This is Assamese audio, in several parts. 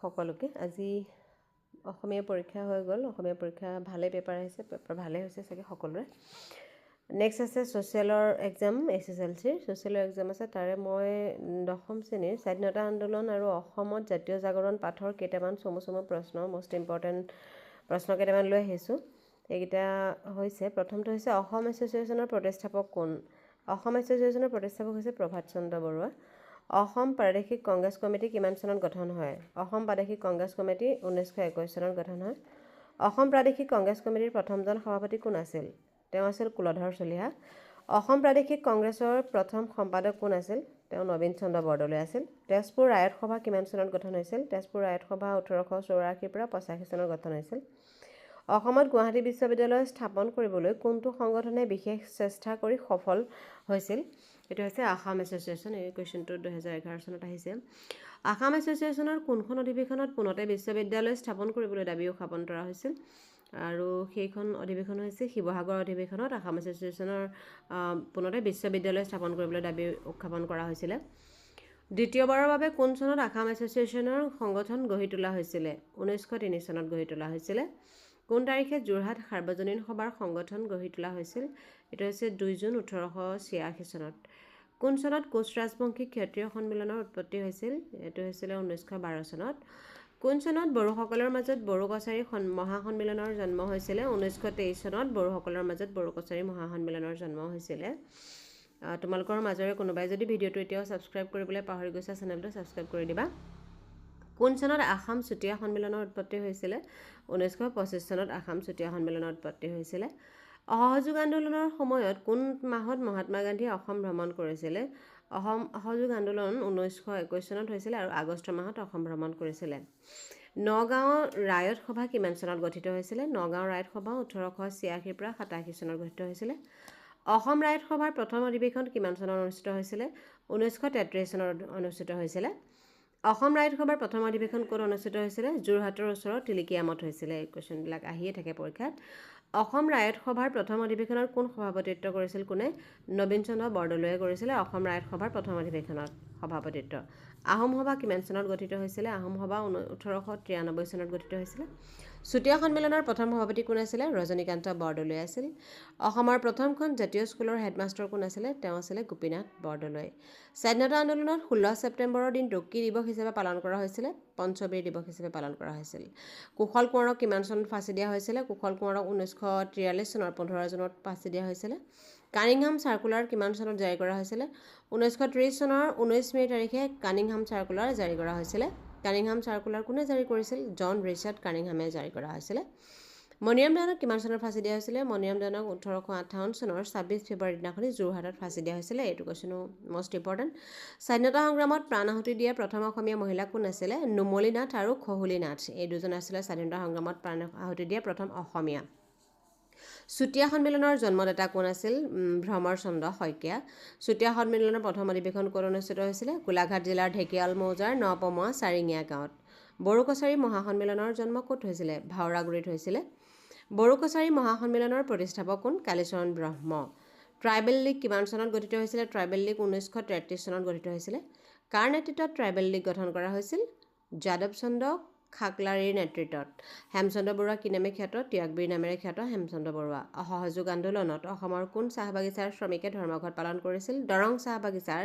সকলোকে আজি অসমীয়া পৰীক্ষা হৈ গ'ল অসমীয়া পৰীক্ষা ভালে পেপাৰ আহিছে পেপাৰ ভালে হৈছে চাগে সকলোৰে নেক্সট আছে সোশ্যালৰ এক্সাম এছএছএলচিৰ সোশ্যালৰ এক্সাম আছে তাৰে মই দশম শ্ৰেণীৰ স্বাধীনতা আন্দোলন আৰু অসমত জাতীয় জাগৰণ পাঠৰ কেইটামান চমু প্ৰশ্ন মোষ্ট ইম্পৰ্টেণ্ট প্ৰশ্ন কেইটামান লৈ আহিছোঁ এইকেইটা হৈছে প্ৰথমটো হৈছে অসম এছ'চিয়েশ্যনৰ প্ৰতিষ্ঠাপক কোন অসম এছ'চিয়েশ্যনৰ প্ৰতিষ্ঠাপক হৈছে প্ৰভাত চন্দ্ৰ বৰুৱা অসম প্ৰাদেশিক কংগ্ৰেছ কমিটি কিমান চনত গঠন হয় অসম প্ৰাদেশিক কংগ্ৰেছ কমিটি 1921 চনত গঠন হয় অসম প্ৰাদেশিক কংগ্ৰেছ কমিটিৰ প্ৰথমজন সভাপতি কোন আছিল তেওঁ আছিল কুলধৰ চলিহা অসম প্ৰাদেশিক কংগ্ৰেছৰ প্ৰথম সম্পাদক কোন আছিল তেওঁ নবীন চন্দ্ৰ বৰদলৈ আছিল তেজপুৰ ৰায়ত সভা কিমান চনত গঠন হৈছিল তেজপুৰ ৰায়ত সভা 1884 পৰা 85 চনত গঠন হৈছিল অসমত গুৱাহাটী বিশ্ববিদ্যালয় স্থাপন কৰিবলৈ কোনটো সংগঠনে বিশেষ চেষ্টা কৰি সফল হৈছিল এটো হৈছে আসাম এছ'চিয়েশ্যন এই কোৱেশ্চনটো 2011 চনত আহিছে আসাম এছ'চিয়েশ্যনৰ কোনখন অধিৱেশনত পুনতে বিশ্ববিদ্যালয় স্থাপন কৰিবলৈ দাবী উত্থাপন কৰা হৈছিল আৰু সেইখন অধিৱেশন হৈছে শিৱসাগৰ অধিৱেশনত আসাম এছ'চিয়েশ্যনৰ পুনতে বিশ্ববিদ্যালয় স্থাপন কৰিবলৈ দাবী উত্থাপন কৰা হৈছিল দ্বিতীয়বাৰৰ বাবে কোন চনত আসাম এছ'চিয়েশ্যনৰ সংগঠন গঢ়ি তোলা হৈছিল 1903 চনত গঢ়ি তোলা হৈছিল কোন তাৰিখে যোৰহাট সাৰ্বজনীন সভাৰ সংগঠন গঢ়ি তোলা হৈছিল এটা হৈছে 2 জুন 1886 চনত কোন চনত কোচ ৰাজবংশী ক্ষত্ৰিয় সন্মিলনৰ উৎপত্তি হৈছিল এটো হৈছিল 1912 চনত কোন চনত বড়োসকলৰ মাজত বড়ো কছাৰী মহাসন্মিলনৰ জন্ম হৈছিল 1923 চনত বড়োসকলৰ মাজত বড়ো কছাৰী মহাসন্মিলনৰ জন্ম হৈছিল তোমালোকৰ মাজৰে কোনোবাই যদি ভিডিঅটো এতিয়াও সাবস্ক্ৰাইব কৰিবলৈ পাহৰি গৈছা চেনেলটো সাবস্ক্ৰাইব কৰি দিবা কোন চনত আসাম চুতীয়া সন্মিলনৰ উৎপত্তি হৈছিল 1925 চনত আসাম চুতীয়া সন্মিলনৰ উৎপত্তি হৈছিল অসহযোগ আন্দোলনৰ সময়ত কোন মাহত মহাত্মা গান্ধী অসম ভ্ৰমণ কৰিছিল অসহযোগ আন্দোলন 1921 চনত হৈছিল আৰু আগষ্ট মাহত অসম ভ্ৰমণ কৰিছিল নগাঁও ৰায়ত সভা কিমান চনত গঠিত হৈছিল নগাঁও ৰায়ত সভা 1886 পৰা 87 চনত গঠিত হৈছিল অসম ৰায়ত সভাৰ প্ৰথম অধিৱেশন কিমান চনত অনুষ্ঠিত হৈছিল 1933 চনত অনুষ্ঠিত হৈছিল অসম ৰায়ত সভাৰ প্ৰথম অধিৱেশন ক'ত অনুষ্ঠিত হৈছিল যোৰহাটৰ ওচৰৰ তিলিকিয়ামত হৈছিল এই কোৱেশ্চনবিলাক আহিয়ে থাকে পৰীক্ষাত অসম ৰায়ত সভাৰ প্ৰথম অধিৱেশনৰ কোন সভাপতিত্ব কৰিছিল কোনে নবীন চন্দ্ৰ বৰদলৈয়ে কৰিছিল অসম ৰায়ত সভাৰ প্ৰথম অধিৱেশনত সভাপতিত্ব আহোম সভা কিমান চনত গঠিত হৈছিল আহোম সভা 1893 চনত গঠিত হৈছিল চুতীয়া সন্মিলনৰ প্ৰথম সভাপতি কোন আছিল ৰজনীকান্ত বৰদলৈ আছিল অসমৰ প্ৰথমখন জাতীয় স্কুলৰ হেডমাষ্টাৰ কোন আছিল তেওঁ আছিল গোপীনাথ বৰদলৈ স্বাধীনতা আন্দোলনত 16 ছেপ্টেম্বৰৰ দিনটো কি দিৱস হিচাপে পালন কৰা হৈছিল পঞ্চবীৰ দিৱস হিচাপে পালন কৰা হৈছিল কুশল কোঁৱৰক কিমান চনত ফাঁচি দিয়া হৈছিল কুশল কোঁৱৰক 1943 চনৰ 15 জুনত ফাঁচি দিয়া হৈছিল কানিংহাম চাৰ্কুলাৰ কিমান চনত জাৰি কৰা হৈছিল 1930 চনৰ 19 মে তাৰিখে কানিংহাম চাৰ্কুলাৰ জাৰি কৰা হৈছিল কানিংহাম চাৰ্কুলাৰ কোনে জাৰি কৰিছিল জন ৰিচাৰ্ড কানিংহামে জাৰি কৰা হৈছিল মনিৰাম দেৱানক কিমান চনত ফাঁচি দিয়া হৈছিল মনিৰাম দেৱানক 1858 চনৰ 26 ফেব্ৰুৱাৰী দিনাখনি যোৰহাটত ফাঁচি দিয়া হৈছিল এইটো কোৱেশ্চনো মোষ্ট ইম্পৰ্টেণ্ট স্বাধীনতা সংগ্ৰামত প্ৰাণ আহুতি দিয়া প্ৰথম অসমীয়া মহিলা কোন আছিল নুমলী নাথ আৰু খহুলী নাথ এই দুজন আছিল স্বাধীনতা সংগ্ৰামত প্ৰাণ আহুতি দিয়া প্ৰথম অসমীয়া চুতীয়া সন্মিলনৰ জন্মদাতা কোন আছিল ভ্ৰমৰ চন্দ্ৰ শইকীয়া চুতীয়া সন্মিলনৰ প্ৰথম অধিৱেশন ক'ত অনুষ্ঠিত হৈছিল গোলাঘাট জিলাৰ ঢেকিয়াল মৌজাৰ নপমোৱা চাৰিঙীয়া গাঁৱত বড়ো কছাৰী মহাসন্মিলনৰ জন্ম ক'ত হৈছিল ভাওৰাগুৰিত হৈছিল বড়ো কছাৰী মহাসন্মিলনৰ প্ৰতিষ্ঠাপক কোন কালীচৰণ ব্ৰহ্ম ট্ৰাইবেল লীগ কিমান চনত গঠিত হৈছিল ট্ৰাইবেল লীগ 1933 চনত গঠিত হৈছিল কাৰ নেতৃত্বত ট্ৰাইবেল লীগ গঠন কৰা হৈছিল যাদৱ চন্দ্ৰ খাকলাৰীৰ নেতৃত্বত হেমচন্দ্ৰ বৰুৱা কি নামে খ্যাত ত্যাগবীৰ নামেৰে খ্যাত হেমচন্দ্ৰ বৰুৱা অসহযোগ আন্দোলনত অসমৰ কোন চাহ বাগিচাৰ শ্ৰমিকে ধৰ্মঘট পালন কৰিছিল দৰং চাহ বাগিচাৰ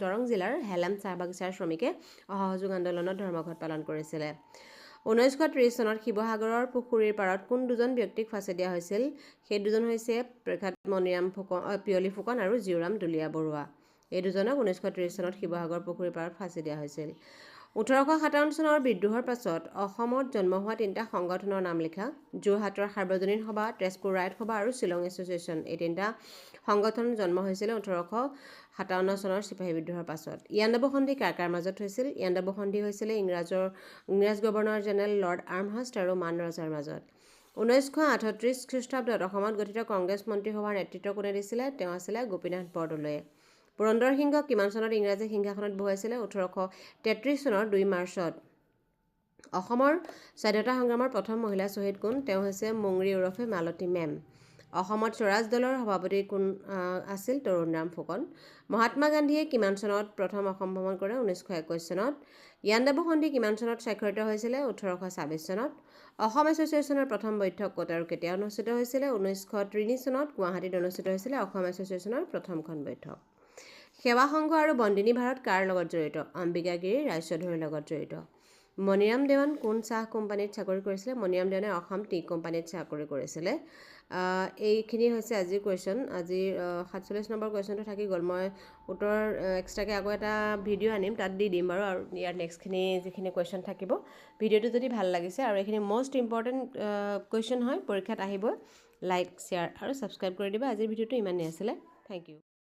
দৰং জিলাৰ হেলেম চাহ বাগিচাৰ শ্ৰমিকে অসহযোগ আন্দোলনত ধৰ্মঘট পালন কৰিছিল 1930 চনত শিৱসাগৰৰ পুখুৰীৰ পাৰত কোন দুজন ব্যক্তিক ফাঁচি দিয়া হৈছিল সেই দুজন হৈছে প্ৰখ্যাত মণিৰাম ফুকন পিয়লি ফুকন আৰু জিউৰাম দুলীয়া বৰুৱা এই দুজনক 1930 চনত শিৱসাগৰ পুখুৰীৰ পাৰত ফাঁচি দিয়া হৈছিল 1857 চনৰ বিদ্ৰোহৰ পাছত অসমত জন্ম হোৱা তিনিটা সংগঠনৰ নাম লিখা যোৰহাটৰ সাৰ্বজনীন সভা তেজপুৰ ৰায়ত সভা আৰু শ্বিলং এছ'চিয়েশ্যন এই তিনিটা সংগঠন জন্ম হৈছিল 1857 চনৰ চিপাহী বিদ্ৰোহৰ পাছত ইয়াণ্ডাবু সন্ধি কাৰ মাজত হৈছিল ইয়াণ্ডাবু সন্ধি হৈছিল ইংৰাজ গভৰ্ণৰ জেনেৰেল লৰ্ড আৰ্মহাষ্ট আৰু মান ৰজাৰ মাজত 1938 খ্ৰীষ্টাব্দত অসমত গঠিত কংগ্ৰেছ মন্ত্ৰীসভাৰ নেতৃত্ব কোনে দিছিলে তেওঁ আছিল গোপীনাথ বৰদলৈয়ে পুৰন্দৰ সিংহক কিমান চনত ইংৰাজী সিংহাসনত বহুৱাইছিল 1833 চনৰ 2 মাৰ্চত অসমৰ স্বাধীনতা সংগ্ৰামৰ প্ৰথম মহিলা শ্বহীদ কোন তেওঁ হৈছে মুংৰী ওৰফে মালতী মেম অসমত স্বৰাজ দলৰ সভাপতি কোন আছিল? তৰুণৰাম ফুকন। মহাত্মা গান্ধীয়ে কিমান চনত প্ৰথম অসম ভ্ৰমণ কৰে? 1921 চনত। ইয়াণ্ডাবু সন্ধি কিমান চনত স্বাক্ষৰিত হৈছিলে? 1826 চনত। অসম এছ'চিয়েশ্যনৰ প্ৰথম বৈঠক ক'ত আৰু কেতিয়া অনুষ্ঠিত হৈছিলে? 1963 চনত গুৱাহাটীত অনুষ্ঠিত হৈছিলে অসম এছ'চিয়েশ্যনৰ প্ৰথমখন বৈঠক। সেৱা সংঘ আৰু বন্দিনী ভাৰত কাৰ লগত জড়িত? অম্বিকাগিৰি ৰায়চৌধুৰীৰ লগত জড়িত। মণিৰাম দেৱান কোন চাহ কোম্পানীত চাকৰি কৰিছিলে? মণিৰাম দেৱানে অসম টি কোম্পানীত চাকৰি কৰিছিলে। এইখিনি হৈছে আজিৰ কুৱেশ্যন। আজিৰ 47 নম্বৰ কুৱেশ্যনটো থাকি গ'ল। মই উত্তৰ এক্সট্ৰাকৈ আকৌ এটা ভিডিঅ' আনিম, তাত দি দিম বাৰু। আৰু ইয়াৰ নেক্সটখিনি যিখিনি কুৱেশ্যন থাকিব, ভিডিঅ'টো যদি ভাল লাগিছে আৰু এইখিনি মষ্ট ইম্পৰ্টেণ্ট কুৱেশ্যন হয়, পৰীক্ষাত আহিব, লাইক শ্বেয়াৰ আৰু ছাবস্ক্ৰাইব কৰি দিবা। আজিৰ ভিডিঅ'টো ইমানেই আছিলে। Thank U.